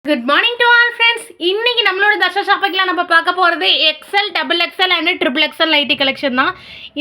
Good morning to all friends. இன்னைக்கு நம்மளோட தர்ஷா ஷாப்பிங்கில் நம்ம பார்க்க போகிறது XL, double XL and triple XL nighty collection தான்.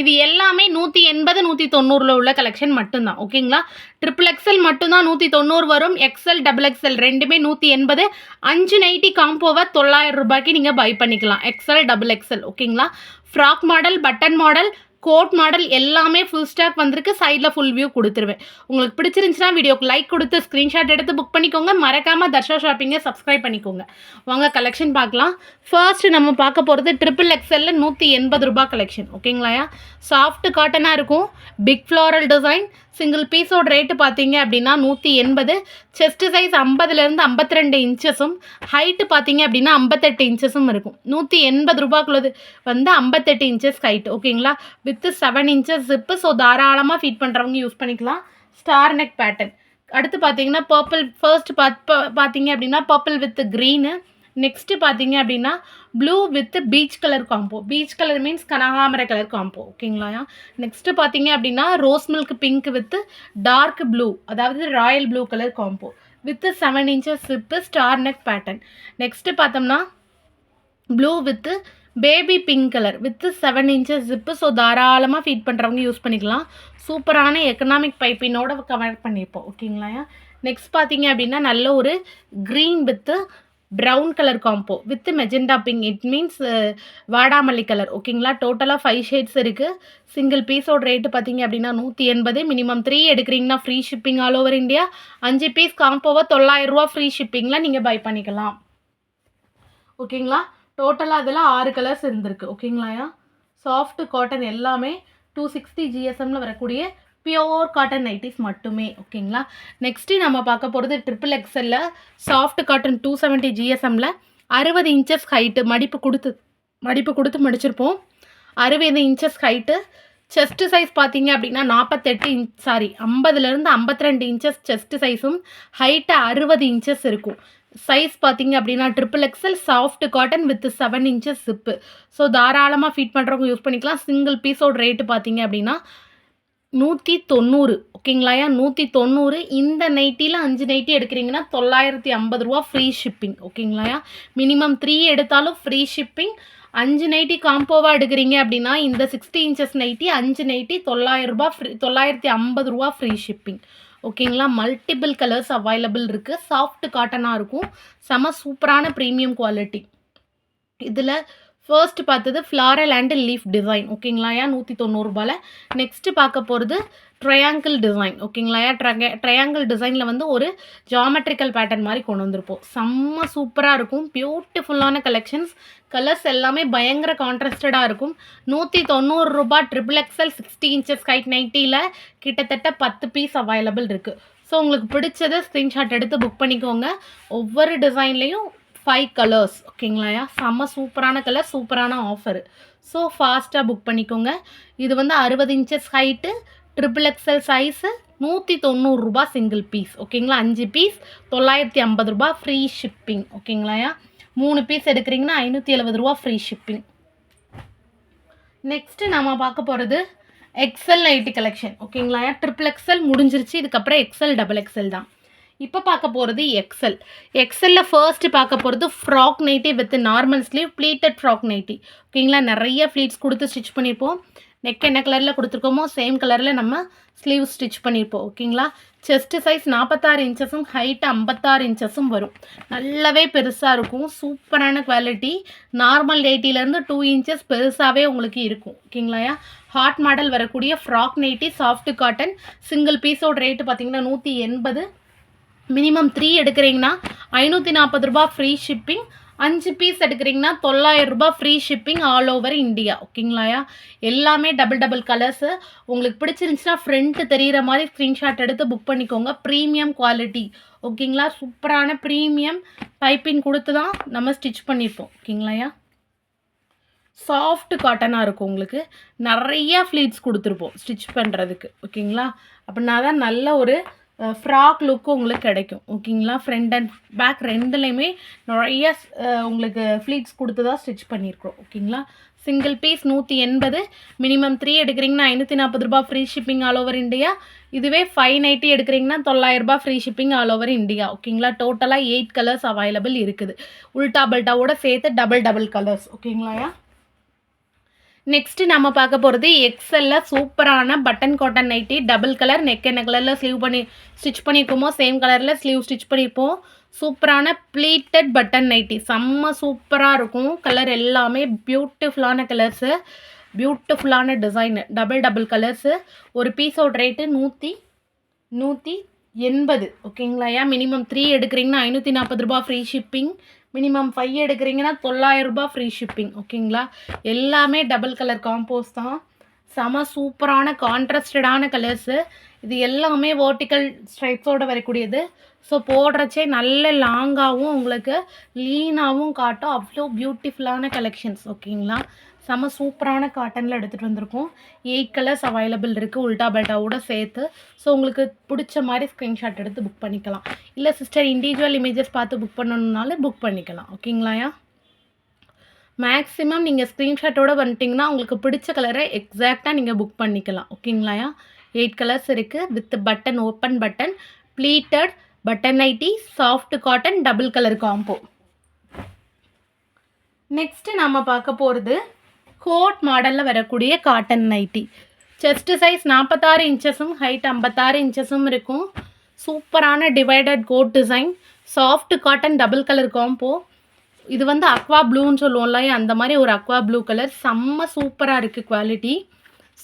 இது எல்லாமே 180, 190 உள்ள கலெக்ஷன் மட்டும்தான். ஓகேங்களா? ட்ரிபிள் எக்ஸல் மட்டும்தான் 190 வரும். எக்ஸல், டபுள் எக்ஸல் ரெண்டுமே 180. 5 நைட்டி காம்போவை 900 ரூபாய்க்கு நீங்கள் பை பண்ணிக்கலாம். XL, double XL. ஓகேங்களா? Frock model, button model, coat model எல்லாமே ஃபுல் ஸ்டாக் வந்திருக்கு. சைடில் ஃபுல் வியூ கொடுத்துருவேன். உங்களுக்கு பிடிச்சிருந்துச்சுன்னா வீடியோக்கு லைக் கொடுத்து ஸ்க்ரீன்ஷாட் எடுத்து புக் பண்ணிக்கோங்க. மறக்காமல் தர்ஷா ஷாப்பிங்கை சப்ஸ்கிரைப் பண்ணிக்கோங்க. வாங்க கலெக்ஷன் பார்க்கலாம். ஃபர்ஸ்ட் நம்ம பார்க்க போகிறது ட்ரிபிள் எக்ஸல்ல 180 ரூபாய் கலெக்ஷன். ஓகேங்களாயா? சாஃப்ட் காட்டனாக இருக்கும். Big floral design. சிங்கிள் பீஸோட ரேட்டு பார்த்தீங்க அப்படின்னா 180. செஸ்ட் சைஸ் 50லேருந்து 52 இன்ச்சஸும், ஹைட்டு பார்த்தீங்க அப்படின்னா 58 இன்ச்சஸும் இருக்கும். 180 ரூபாய்க்குள்ளது வந்து 58 இன்ச்சஸ் ஹைட். ஓகேங்களா? With 7 inches zip. ஸோ தாராளமாக ஃபீட் பண்ணுறவங்க யூஸ் பண்ணிக்கலாம். Star neck pattern. அடுத்து பார்த்தீங்கன்னா பர்பிள். ஃபர்ஸ்ட் பார்த்தீங்க அப்படின்னா பர்பிள் வித் க்ரீனு. நெக்ஸ்ட்டு பார்த்தீங்க அப்படின்னா blue with peach colour combo. Peach colour means கனகாமர கலர் காம்போ. ஓகேங்களா? நெக்ஸ்ட்டு பார்த்தீங்க அப்படின்னா rose milk pink with dark blue, அதாவது royal blue colour combo with 7 inches zip, star neck pattern. Next பார்த்தோம்னா blue with baby pink colour with 7 inches zip. So தாராளமாக feed பண்ணுறவங்க use பண்ணிக்கலாம். சூப்பரான economic பைப்பினோட cover பண்ணியிருப்போம். ஓகேங்களா? நெக்ஸ்ட் பார்த்தீங்க அப்படின்னா நல்ல ஒரு green with brown colour combo with magenta pink. It means வாடாமல்லி கலர். ஓகேங்களா? டோட்டலாக 5 ஷேட்ஸ் இருக்குது. சிங்கிள் பீஸோட ரேட்டு பார்த்தீங்க அப்படின்னா 180. மினிமம் 3 எடுக்கிறீங்கன்னா free shipping all over India. 5 piece காம்போவை 900 ரூபா ஃப்ரீ ஷிப்பிங்கில் நீங்கள் பை பண்ணிக்கலாம். ஓகேங்களா? டோட்டலாக அதில் 6 கலர்ஸ் இருந்திருக்கு. ஓகேங்களாயா? சாஃப்ட் காட்டன் எல்லாமே 260 GSMல வரக்கூடிய பியோர் காட்டன் நைட்டிஸ் மட்டுமே. ஓகேங்களா? நெக்ஸ்ட்டு நம்ம பார்க்க போகிறது ட்ரிபிள் எக்ஸல்ல சாஃப்ட் காட்டன் 270 GSMல 60 இன்ச்சஸ் ஹைட்டு. மடிப்பு கொடுத்து மடிச்சிருப்போம். 60 இன்ச்சஸ் ஹைட்டு. செஸ்ட்டு சைஸ் பார்த்தீங்க அப்படின்னா 50லேருந்து 52 இன்ச்சஸ் செஸ்ட்டு சைஸும், ஹைட்டு 60 இன்ச்சஸ் இருக்கும். சைஸ் பார்த்தீங்க அப்படின்னா triple XL soft cotton with 7 inches zip. So தாராளமாக ஃபீட் பண்ணுறவங்க யூஸ் பண்ணிக்கலாம். சிங்கிள் பீஸோட ரேட்டு பார்த்தீங்க அப்படின்னா 190. ஓகேங்களாயா? 190. இந்த நைட்டியில் 5 நைட்டி எடுக்கிறீங்கன்னா 950 ரூபா ஃப்ரீ ஷிப்பிங். ஓகேங்களாயா? மினிமம் 3 எடுத்தாலும் ஃப்ரீ ஷிப்பிங். 5 நைட்டி காம்போவாக எடுக்கிறீங்க அப்படின்னா இந்த 60 இன்ச்சஸ் நைட்டி 5 நைட்டி 900 ரூபா ஃப்ரீ, 950 ரூபா ஃப்ரீ ஷிப்பிங். ஓகேங்களா? மல்டிபிள் கலர்ஸ் அவைலபிள் இருக்குது. சாஃப்ட் காட்டனாக இருக்கும். செம சூப்பரான ப்ரீமியம் குவாலிட்டி. இதில் ஃபர்ஸ்ட் பார்த்தது ஃப்ளாரல் அண்ட் லீஃப் டிசைன். ஓகேங்களாயா? 190 ரூபாயில். நெக்ஸ்ட்டு பார்க்க போகிறது ட்ரையாங்கிள் டிசைன். ஓகேங்களாயா? ட்ரையாங்கிள் டிசைனில் வந்து ஒரு ஜாமெட்ரிக்கல் பேட்டர்ன் மாதிரி கொண்டு வந்திருப்போம். செம்ம சூப்பராக இருக்கும். பியூட்டிஃபுல்லான கலெக்ஷன்ஸ். கலர்ஸ் எல்லாமே பயங்கர கான்ட்ராஸ்டடாக இருக்கும். 190 ரூபா ட்ரிபிள் எக்ஸல் 60 இன்ச்சஸ் ஹைட் நைட்டியில் கிட்டத்தட்ட 10 பீஸ் அவைலபிள் இருக்குது. ஸோ உங்களுக்கு பிடிச்சதை ஸ்க்ரீன்ஷாட் எடுத்து புக் பண்ணிக்கோங்க. ஒவ்வொரு டிசைன்லேயும் 5 கலர்ஸ். ஓகேங்களாயா? செம்ம சூப்பரான கலர், சூப்பரான ஆஃபரு. ஸோ ஃபாஸ்ட்டாக புக் பண்ணிக்கோங்க. இது வந்து 60 inches height, triple XL size, 190 ரூபா சிங்கிள் பீஸ். ஓகேங்களா? 5 பீஸ் 950 ரூபா ஃப்ரீ ஷிப்பிங். ஓகேங்களாயா? 3 பீஸ் எடுக்கிறீங்கன்னா 570 ரூபா ஃப்ரீ ஷிப்பிங். நெக்ஸ்ட்டு நம்ம பார்க்க போகிறது எக்ஸல் நைட்டி கலெக்ஷன். ஓகேங்களாயா? ட்ரிபிள் எக்ஸல் முடிஞ்சிருச்சு. இதுக்கப்புறம் எக்ஸல், டபுள் எக்ஸல் தான். இப்போ பார்க்க போகிறது எக்ஸல். எக்ஸலில் ஃபர்ஸ்ட்டு பார்க்க போகிறது frock nightie with normal sleeve pleated frock nightie. ஓகேங்களா? நிறைய ஃப்ளீட்ஸ் கொடுத்து ஸ்டிச் பண்ணியிருப்போம். நெக் என்ன கலரில் கொடுத்துருக்கோமோ சேம் கலரில் நம்ம ஸ்லீவ் ஸ்டிச் பண்ணியிருப்போம். ஓகேங்களா? செஸ்ட்டு சைஸ் 46 இன்ச்சஸும் ஹைட்டு 56 இன்ச்சஸும் வரும். நல்லாவே பெருசாக இருக்கும். சூப்பரான குவாலிட்டி. நார்மல் நைட்டிலேருந்து 2 இன்ச்சஸ் பெருசாகவே உங்களுக்கு இருக்கும். ஓகேங்களாயா? ஹாட் மாடல் வரக்கூடிய frock nighty soft cotton. Single பீஸோட ரேட்டு பார்த்தீங்கன்னா 180. மினிமம் 3 எடுக்கிறீங்கன்னா 540 ரூபா ஃப்ரீ ஷிப்பிங். 5 பீஸ் எடுக்கிறீங்கன்னா 900 ரூபா free shipping all over India. ஓகேங்களாயா? எல்லாமே டபுள் கலர்ஸு. உங்களுக்கு பிடிச்சிருந்துச்சுன்னா ஃப்ரண்ட்டு தெரிகிற மாதிரி ஸ்க்ரீன்ஷாட் எடுத்து புக் பண்ணிக்கோங்க. Premium quality. ஓகேங்களா? சூப்பரான ப்ரீமியம் பைப்பிங் கொடுத்து தான் நம்ம ஸ்டிச் பண்ணியிருப்போம். ஓகேங்களாயா? சாஃப்ட் காட்டனாக இருக்கும். உங்களுக்கு நிறையா ஃப்ளீட்ஸ் கொடுத்துருப்போம் ஸ்டிச் பண்ணுறதுக்கு. ஓகேங்களா? அப்படின்னா தான் நல்ல ஒரு ஃப்ராக் லுக்கு உங்களுக்கு கிடைக்கும். ஓகேங்களா? ஃப்ரண்ட் அண்ட் பேக் ரெண்டுலேயுமே நிறைய உங்களுக்கு ஃப்ளீட்ஸ் கொடுத்து தான் ஸ்டிச் பண்ணியிருக்கோம். ஓகேங்களா? சிங்கிள் பீஸ் 180, மினிமம் 3 எடுக்கிறீங்கன்னா ரூ. 540 free shipping all over India. இதுவே 590 எடுக்கிறீங்கன்னா ரூ. 900 free shipping all over India. ஓகேங்களா? டோட்டலாக 8 கலர்ஸ் அவைலபிள் இருக்குது. உல்டா பல்ட்டாவோட சேர்த்து டபுள் கலர்ஸ். ஓகேங்களாயா? நெக்ஸ்ட்டு நம்ம பார்க்க போகிறது எக்ஸல்ல சூப்பரான button cotton nightie. Double colour, neck என்ன கலரில் ஸ்டிச் பண்ணியிருக்கோமோ சேம் கலரில் ஸ்லீவ் ஸ்டிச் பண்ணியிருப்போம். சூப்பரான ப்ளீட்டட் பட்டன் நைட்டி, செம்ம சூப்பராக இருக்கும். கலர் எல்லாமே பியூட்டிஃபுல்லான கலர்ஸு, பியூட்டிஃபுல்லான டிசைனு, டபுள் கலர்ஸு. ஒரு பீஸோட ரேட்டு 180. ஓகேங்களாயா? மினிமம் 3 எடுக்கிறீங்கன்னா ரூ. 540 ஃப்ரீ ஷிப்பிங். மினிமம் 5 எடுக்கிறீங்கன்னா ரூ. 900 ஃப்ரீ ஷிப்பிங். ஓகேங்களா? எல்லாமே டபுள் கலர் காம்போஸ் தான். செம சூப்பரான கான்ட்ராஸ்டடான கலர்ஸு. இது எல்லாமே வேர்ட்டிக்கல் ஸ்ட்ரைப்ஸோடு வரக்கூடியது. ஸோ போடுறச்சே நல்ல லாங்காகவும் உங்களுக்கு லீனாகவும் காட்டும். அவ்வளோ பியூட்டிஃபுல்லான கலெக்ஷன்ஸ். ஓகேங்களா? செம சூப்பரான காட்டனில் எடுத்துகிட்டு வந்திருக்கோம். 8 கலர்ஸ் அவைலபிள் இருக்குது உல்டா பல்ட்டாவோட சேர்த்து. ஸோ உங்களுக்கு பிடிச்ச மாதிரி ஸ்க்ரீன்ஷாட் எடுத்து புக் பண்ணிக்கலாம். இல்லை சிஸ்டர் இண்டிவிஜுவல் இமேஜஸ் பார்த்து புக் பண்ணணுன்னாலும் புக் பண்ணிக்கலாம். ஓகேங்களாயா? மேக்ஸிமம் நீங்கள் ஸ்க்ரீன்ஷாட்டோடு வந்துட்டிங்கன்னா உங்களுக்கு பிடிச்ச கலரை எக்ஸாக்டாக நீங்கள் புக் பண்ணிக்கலாம். ஓகேங்களாயா? 8 கலர்ஸ் இருக்குது with button, open button, pleated button nighty, soft cotton, double colour combo. Next நம்ம பார்க்க போகிறது கோட் மாடலில் வரக்கூடிய காட்டன் நைட்டி. செஸ்ட் சைஸ் 46 இன்ச்சஸும் ஹைட் 56 இன்ச்சஸும் இருக்கும். சூப்பரான divided coat design, soft cotton, double colour combo. இது வந்து அக்வா ப்ளூன்னு சொல்லுவோம்ல, அந்த மாதிரி ஒரு அக்வா ப்ளூ கலர். செம்ம சூப்பராக இருக்குது குவாலிட்டி.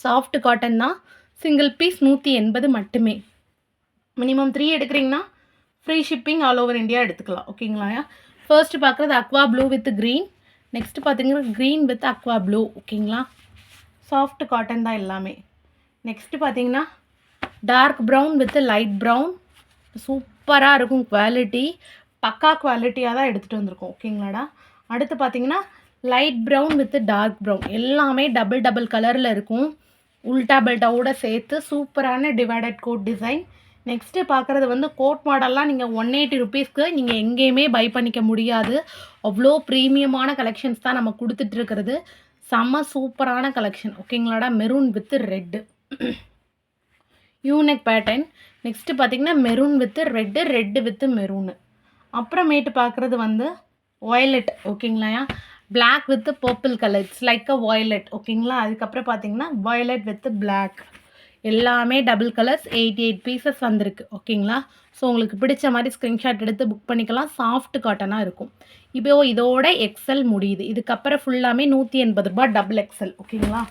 சாஃப்ட் காட்டன் தான். சிங்கிள் பீஸ் 180 மட்டுமே. மினிமம் 3 எடுக்கிறீங்கன்னா free shipping all over India எடுத்துக்கலாம். ஓகேங்களா? ஃபர்ஸ்ட் பார்க்குறது aqua blue with green. Next பார்த்தீங்கன்னா க்ரீன் வித் அக்வா ப்ளூ. ஓகேங்களா? சாஃப்ட் காட்டன் தான் எல்லாமே. நெக்ஸ்ட்டு பார்த்தீங்கன்னா dark brown with light brown. சூப்பராக இருக்கும் குவாலிட்டி, பக்கா குவாலிட்டியாக தான் எடுத்துகிட்டு வந்திருக்கோம். ஓகேங்களாடா? அடுத்து பார்த்தீங்கன்னா light brown with dark brown. எல்லாமே டபுள் கலரில் இருக்கும் உல்டா பெல்ட்டாவோட சேர்த்து. சூப்பரான டிவைடட் கோட் டிசைன். நெக்ஸ்ட்டு பார்க்குறது வந்து கோட் மாடல்லாம் நீங்கள் 180 ருபீஸ்க்கு நீங்கள் எங்கேயுமே பை பண்ணிக்க முடியாது. அவ்வளோ ப்ரீமியமான கலெக்ஷன்ஸ் தான் நம்ம கொடுத்துட்ருக்கிறது. செம்ம சூப்பரான கலெக்ஷன். ஓகேங்களாடா? Maroon with red unique pattern. Next பார்த்திங்கன்னா maroon with red with maroon. அப்புறமேட்டு பார்க்குறது வந்து வயலட். ஓகேங்களாயா? Black with purple colour, it's like a violet. ஓகேங்களா? அதுக்கப்புறம் பார்த்தீங்கன்னா வயலட் வித் பிளாக். எல்லாமே டபுள் கலர்ஸ். 88 பீசஸ் வந்திருக்கு. ஓகேங்களா? ஸோ உங்களுக்கு பிடிச்ச மாதிரி ஸ்க்ரீன்ஷாட் எடுத்து புக் பண்ணிக்கலாம். சாஃப்ட் காட்டனாக இருக்கும். இப்போ இதோட எக்ஸல் முடியுது. இதுக்கப்புறம் ஃபுல்லாமே ரூ. 180 டபுள் எக்ஸல். ஓகேங்களா?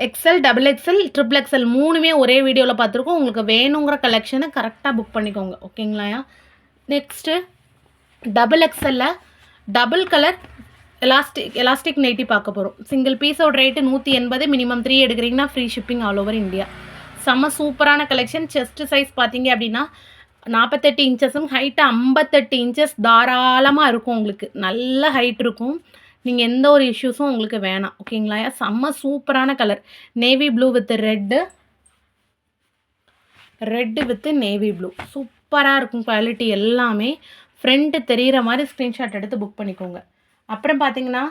XL, double XL, triple XL மூணுமே ஒரே வீடியோவில் பார்த்துருக்கோம். உங்களுக்கு வேணுங்கிற கலெக்ஷனை கரெக்டாக புக் பண்ணிக்கோங்க. ஓகேங்களா? நெக்ஸ்ட்டு டபுள் எக்ஸலில் டபுள் கலர் எலாஸ்டிக் நைட்டி பார்க்க போகிறோம். சிங்கிள் பீஸோட ரேட்டு 180. மினிமம் 3 எடுக்கிறீங்கன்னா free shipping all over India. செம்ம சூப்பரான கலெக்ஷன். செஸ்ட் சைஸ் பார்த்தீங்க அப்படின்னா 48 இன்ச்சஸும் ஹைட்டு 58 இன்ச்சஸ் தாராளமாக இருக்கும். உங்களுக்கு நல்ல ஹைட் இருக்கும். நீங்கள் எந்த ஒரு இஷ்யூஸும் உங்களுக்கு வேணாம். ஓகேங்களா? செம்ம சூப்பரான colour. Navy blue with red with navy blue. சூப்பராக இருக்கும் குவாலிட்டி எல்லாமே. ஃப்ரண்ட்டு தெரிகிற மாதிரி ஸ்க்ரீன்ஷாட் எடுத்து புக் பண்ணிக்கோங்க. அப்புறம் பார்த்தீங்கன்னா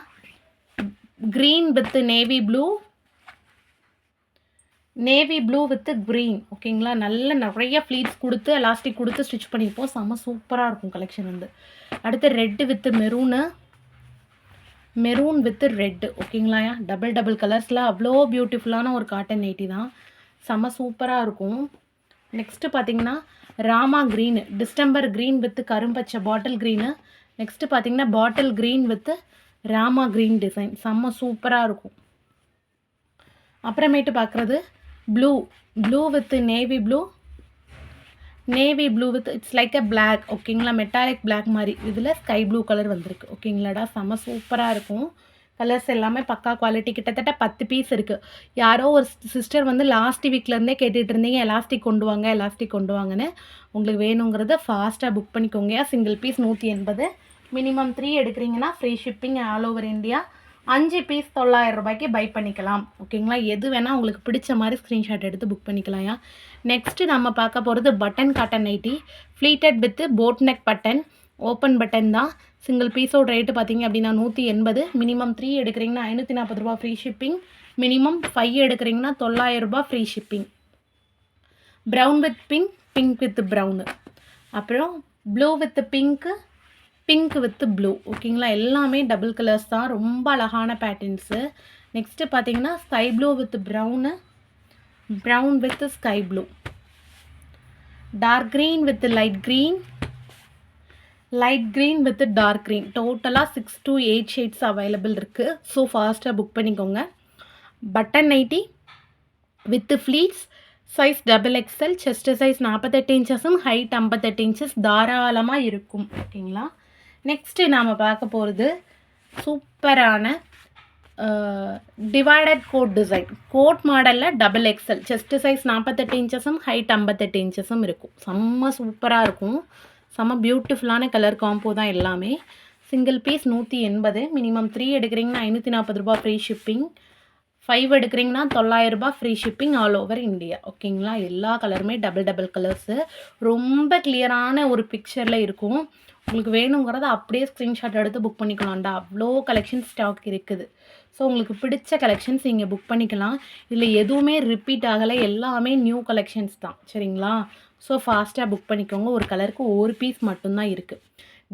green with navy blue with green. ஓகேங்களா? நிறைய ஃப்ளீட்ஸ் கொடுத்து எலாஸ்டிக் கொடுத்து ஸ்டிச் பண்ணியிருப்போம். செம்ம சூப்பராக இருக்கும் கலெக்ஷன் வந்து. அடுத்து red with maroon with red. ஓகேங்களா? டபுள் கலர்ஸில் அவ்வளோ பியூட்டிஃபுல்லான ஒரு காட்டன் நைட்டி தான். செம்ம சூப்பராக இருக்கும். நெக்ஸ்ட்டு பார்த்தீங்கன்னா Rama green, distemper green with கரும்பச்சை பாட்டில் க்ரீனு. நெக்ஸ்ட்டு பார்த்தீங்கன்னா bottle green with Rama green design. செம்ம சூப்பராக இருக்கும். அப்புறமேட்டு பார்க்குறது blue with navy blue with it's like a black. ஓகேங்களா? மெட்டாலிக் பிளாக் மாதிரி இதில் ஸ்கை ப்ளூ கலர் வந்திருக்கு. ஓகேங்களாடா? செம்ம சூப்பராக இருக்கும். கலர்ஸ் எல்லாமே பக்கா குவாலிட்டி. கிட்டத்தட்ட 10 பீஸ் இருக்குது. யாரோ ஒரு சிஸ்டர் வந்து லாஸ்ட் வீக்லேருந்தே கேட்டுட்டு இருந்தீங்க எலாஸ்டிக் கொண்டு வாங்கன்னு. உங்களுக்கு வேணுங்கிறத ஃபாஸ்ட்டாக புக் பண்ணிக்கோங்க. Single piece 180. மினிமம் 3 எடுக்கிறீங்கன்னா free shipping all over India. 5 piece 900 ரூபாய்க்கு பை பண்ணிக்கலாம். ஓகேங்களா? எது வேணால் உங்களுக்கு பிடிச்ச மாதிரி ஸ்க்ரீன்ஷாட் எடுத்து புக் பண்ணிக்கலாம்யா. நெக்ஸ்ட்டு நம்ம பார்க்க போகிறது button cotton nightie, pleated with boat neck button, open button தான். சிங்கிள் பீஸோட ரேட்டு பார்த்தீங்க அப்படின்னா 180. மினிமம் 3 எடுக்கிறீங்கன்னா 540 ரூபா ஃப்ரீ ஷிப்பிங். மினிமம் 5 எடுக்கிறீங்கன்னா 900 ரூபா free shipping. Brown with pink, pink with brown, அப்புறம் blue with pink, pink with blue. ஓகேங்களா? எல்லாமே டபுள் கலர்ஸ் தான், ரொம்ப அழகான பேட்டர்ன்ஸு. நெக்ஸ்ட்டு பார்த்தீங்கன்னா sky blue with brown, brown with sky blue, dark green with light green, light green with dark green. டோட்டலாக 6 to 8 shades available இருக்குது. So ஃபாஸ்ட்டாக book பண்ணிக்கோங்க. Button nighty with pleats, size XXL, chest size 48 இன்ச்சஸும் height 58 inches தாராளமாக இருக்கும். ஓகேங்களா? Next நாம் பார்க்க போகிறது சூப்பரான டிவைடட் கோட் டிசைன். கோட் மாடலில் XXL, செஸ்ட் சைஸ் 48 இன்ச்சஸும் ஹைட் 58 இன்ச்சஸும் இருக்கும். செம்ம சூப்பராக இருக்கும். செம்ம பியூட்டிஃபுல்லான கலர் காம்போ தான் எல்லாமே. Single piece 180. மினிமம் 3 எடுக்கிறீங்கன்னா 540 ரூபா ஃப்ரீ ஷிப்பிங். 5 எடுக்கிறீங்கன்னா 900 ரூபா free shipping all over India. ஓகேங்களா? எல்லா கலருமே டபுள் கலர்ஸு, ரொம்ப கிளியரான ஒரு பிக்சரில் இருக்கும். உங்களுக்கு வேணுங்கிறத அப்படியே ஸ்க்ரீன்ஷாட் எடுத்து புக் பண்ணிக்கலாம்டா, அவ்வளோ கலெக்ஷன் ஸ்டாக் இருக்குது. ஸோ உங்களுக்கு பிடிச்ச கலெக்ஷன்ஸ் இங்கே புக் பண்ணிக்கலாம். இதில் எதுவுமே ரிப்பீட் ஆகலை, எல்லாமே நியூ கலெக்ஷன்ஸ் தான். சரிங்களா? ஸோ ஃபாஸ்ட்டாக புக் பண்ணிக்கோங்க. ஒரு கலருக்கு ஒரு பீஸ் மட்டும்தான் இருக்குது.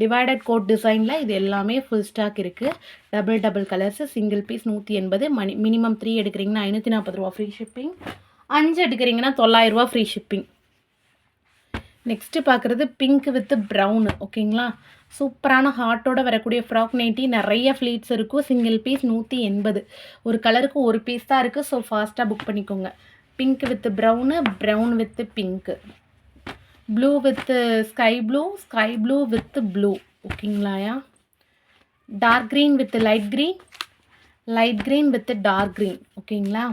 டிவைடட் கோட் டிசைனில் இது எல்லாமே ஃபுல் ஸ்டாக் இருக்குது. Double colours, single piece 180. Minimum 3 எடுக்கிறீங்கன்னா 540 ரூபா ஃப்ரீ ஷிப்பிங். 5 எடுக்கிறீங்கன்னா 900 ரூபா ஃப்ரீ ஷிப்பிங். நெக்ஸ்ட்டு பார்க்குறது பிங்க் வித் ப்ரௌனு. ஓகேங்களா? சூப்பரான ஹார்ட்டோட வரக்கூடிய ஃப்ராக் நைட்டி, நிறைய ஃப்ளீட்ஸ் இருக்கும். Single piece 180. ஒரு கலருக்கு ஒரு பீஸ் தான் இருக்குது. ஸோ ஃபாஸ்ட்டாக புக் பண்ணிக்கோங்க. Pink with brown, brown with pink, blue with sky blue, sky blue with blue. ஓகேங்களாயா? Dark green with light green, light green with dark green. ஓகேங்களா?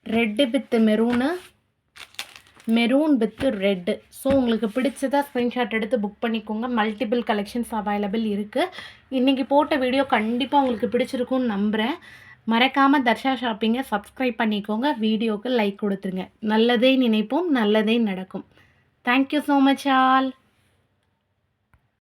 Red with maroon, maroon with red. So உங்களுக்கு பிடிச்சதா screenshot எடுத்து book பண்ணிக்கோங்க. Multiple collections available இருக்குது. இன்றைக்கி போட்ட video கண்டிப்பாக உங்களுக்கு பிடிச்சிருக்கும்னு நம்புகிறேன். மறக்காமல் தர்ஷா ஷாப்பிங்கை சப்ஸ்கிரைப் பண்ணிக்கோங்க. வீடியோவுக்கு லைக் கொடுத்துருங்க. நல்லதே நினைப்போம், நல்லதே நடக்கும். Thank you so much all.